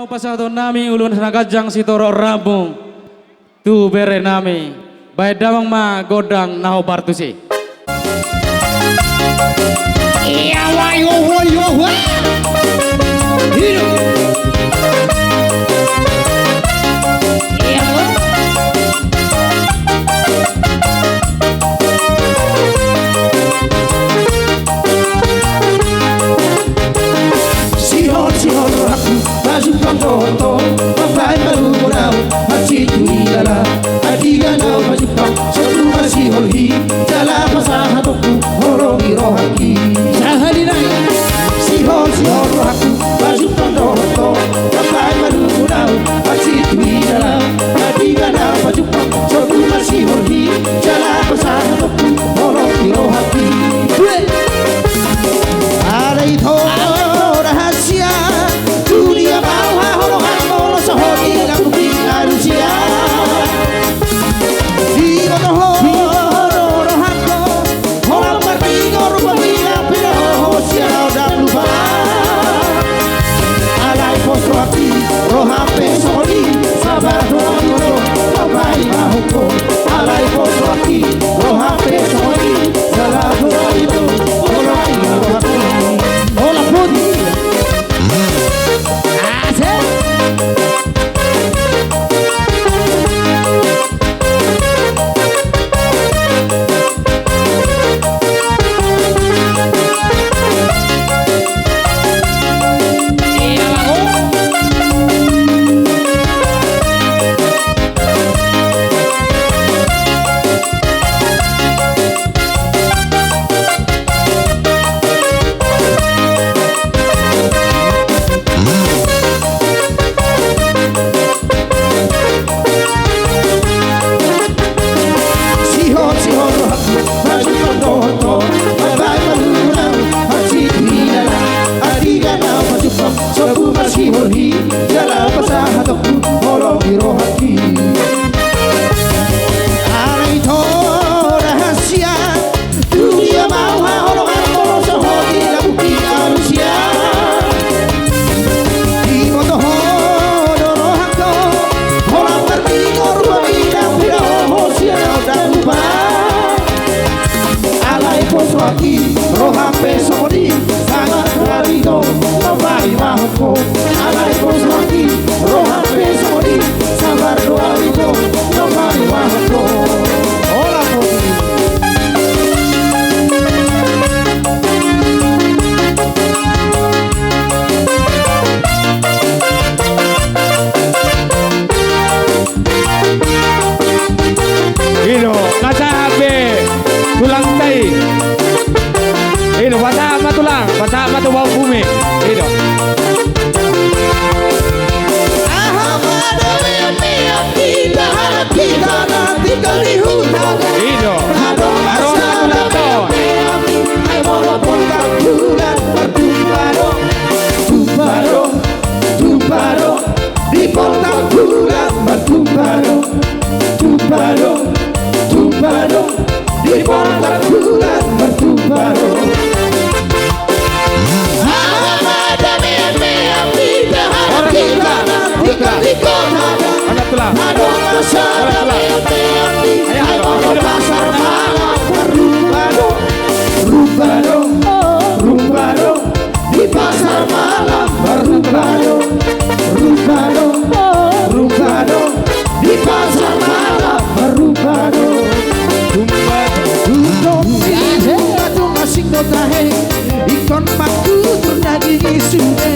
Mau pasado nami ulun nagajang si toro rabong tu bere nami bay damang ma godang naho bartusi. Iya wayo wayo wa. Hiro. Iya. Sihon aku baju pangkoto papai baru morau masih tuilala adiga na baju pang satu masih holhi jala pasah toku horogi rohaki sahadina sihon aku baju pangkoto papai baru morau masih tuilala adiga na baju pang satu masih holhi jala pasah toku horogi rohaki ada itu rahasia dunia bawah holohan molo sohodi lagu Rusia di motor rohanko holang martigo rupa bila bila hosia udah lupa alai posro api rohape sohodi sabar rohito babai mahuko alai posro api rohape sohodi sabar rohito holang rohako holang putih. Rohape sodi sangat rarido babai mahko alai poswaki rohape sodi sabar rarido babai mahko hola poti Ino kaca HP tulang tai. Ino baca apa tulang, baca apa tuh bau bumi. Ino. Ino. Di portal bulan bertumparo di pasar malam berubado di pasar malam berubado masing dotahe ikon paku ternadi sude